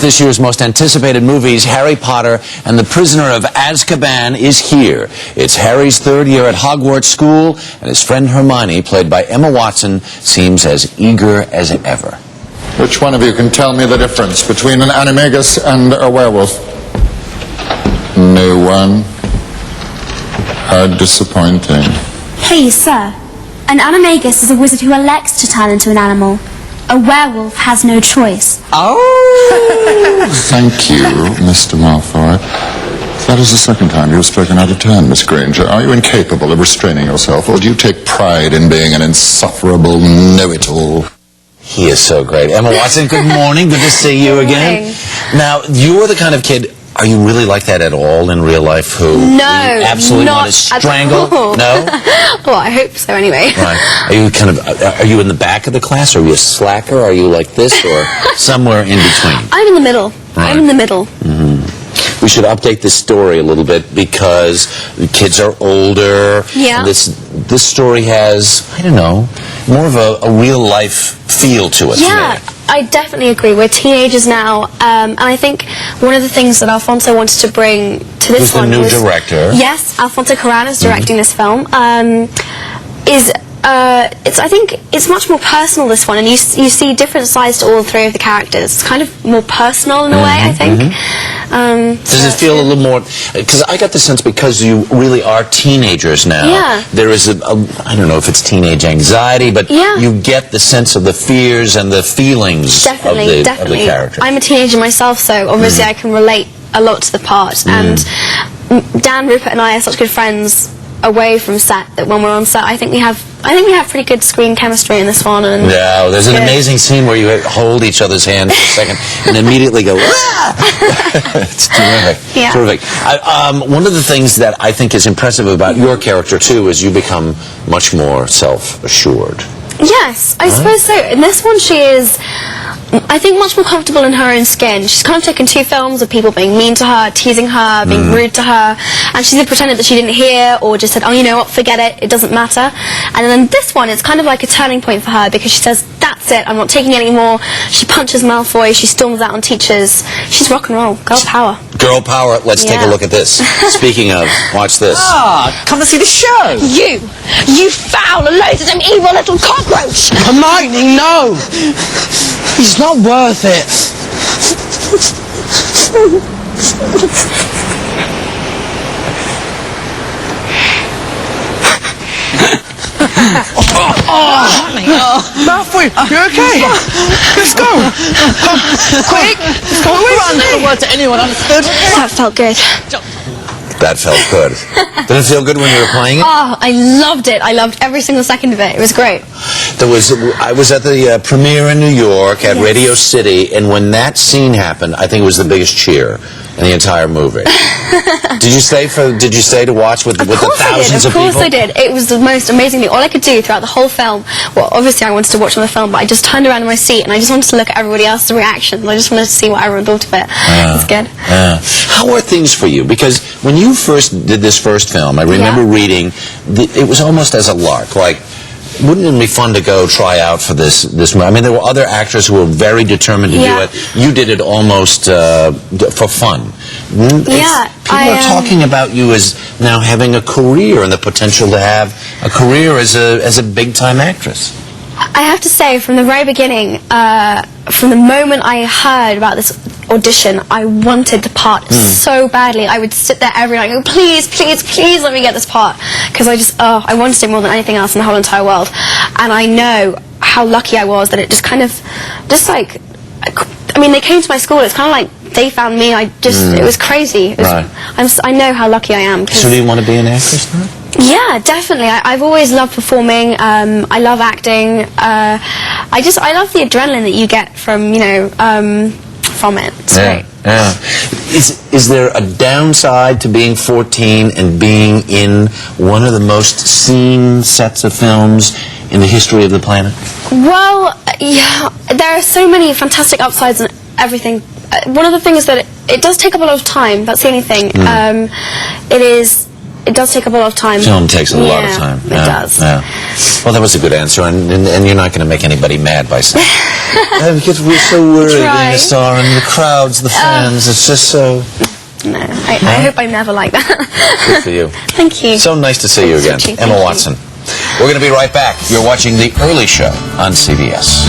of this year's most anticipated movies, Harry Potter and the Prisoner of Azkaban, is here. It's Harry's third year at Hogwarts School, and his friend Hermione, played by Emma Watson, seems as eager as ever. Which one of you can tell me the difference between an animagus and a werewolf? No one. How disappointing. Please, sir. An animagus is a wizard who elects to turn into an animal. A werewolf has no choice. Oh! Thank you, Mr. Malfoy. That is the second time you have spoken out of turn, Miss Granger. Are you incapable of restraining yourself, or do you take pride in being an insufferable know-it-all? He is so great. Emma Watson, good morning. Good to see you again. Now, you're the kind of kid... Are you really like that at all in real life? Who No, you absolutely not want to strangle? at all. No. Well, I hope so. Anyway. Right. Are you kind of? Are you in the back of the class? Are you a slacker? Are you like this, or somewhere in between? I'm in the middle. Right. I'm in the middle. We should update this story a little bit because the kids are older. Yeah. This story has, I don't know, more of a real life feel to it. Yeah, to me. I definitely agree. We're teenagers now, and I think one of the things that Alfonso wanted to bring to this Who's the new director? Yes, Alfonso Cuarón is directing this film. I think it's much more personal, this one, and you see different sides to all three of the characters. It's kind of more personal in a way, I think. Does it feel a little more... Because I got the sense, because you really are teenagers now, Yeah. there is I don't know if it's teenage anxiety, but Yeah. you get the sense of the fears and the feelings Definitely, of definitely. the character. I'm a teenager myself, so obviously I can relate a lot to the part. And Dan, Rupert, and I are such good friends away from set that when we're on set, I think we have pretty good screen chemistry in this one. And Yeah, there's an good. amazing scene where you hold each other's hands for a second and immediately go, ah! It's terrific. Yeah. Terrific. One of the things that I think is impressive about your character, too, is you become much more self-assured. Yes, I suppose so. In this one, she is, I think, much more comfortable in her own skin. She's kind of taken two films of people being mean to her, teasing her, being rude to her, and she either pretended that she didn't hear or just said, oh, you know what, forget it, it doesn't matter. And then this one, it's kind of like a turning point for her because she says, that's it, I'm not taking it anymore. She punches Malfoy, she storms out on teachers. She's rock and roll, girl power. Girl power, let's take a Yeah. look at this. Speaking of, watch this. Ah, come and see the show. You foul, loathsome, evil little cockroach! Hermione, no! He's not worth it. Malfoy, you okay? Let's go. Quick, let's go. Run. Not a word to anyone, understood? That felt good. That felt good. Did it feel good when you were playing it? Oh, I loved it. I loved every single second of it. It was great. I was at the premiere in New York at Radio City, and when that scene happened, I think it was the biggest cheer in the entire movie. Did you stay to watch with the thousands of people? Of course I did. It was the most amazing thing. All I could do throughout the whole film, well, obviously I wanted to watch on the film, but I just turned around in my seat and I just wanted to look at everybody else's reactions. I just wanted to see what everyone thought of it. It's good. How are things for you? Because when you first did this first film, I remember reading, it was almost as a lark, like, wouldn't it be fun to go try out for this movie? I mean, there were other actors who were very determined to do it. You did it almost for fun. People are talking about you as now having a career and the potential to have a career as a big-time actress. I have to say, from the very beginning, from the moment I heard about this audition, I wanted the part so badly. I would sit there every night and go, please, please, please let me get this part. Because I wanted it more than anything else in the whole entire world. And I know how lucky I was that it just kind of, I mean, they came to my school, it's kind of like they found me. It was crazy. I know how lucky I am. So do you want to be an actress now? Yeah, definitely. I've always loved performing. I love acting. I love the adrenaline that you get from, from it. It's great. Yeah. Is there a downside to being 14 and being in one of the most seen sets of films in the history of the planet? Well, yeah, there are so many fantastic upsides and everything. One of the things is that it does take up a lot of time. That's the only thing. It does take up a lot of time. Film takes a lot of time. It does. Yeah. Well, that was a good answer, and you're not going to make anybody mad by saying Because we're so worried being Try. a star, and the crowds, the fans, it's just so... No, I hope I'm never like that. Good for you. Thank you. So nice to see you again. Thank you. Emma Watson. We're going to be right back. You're watching The Early Show on CBS.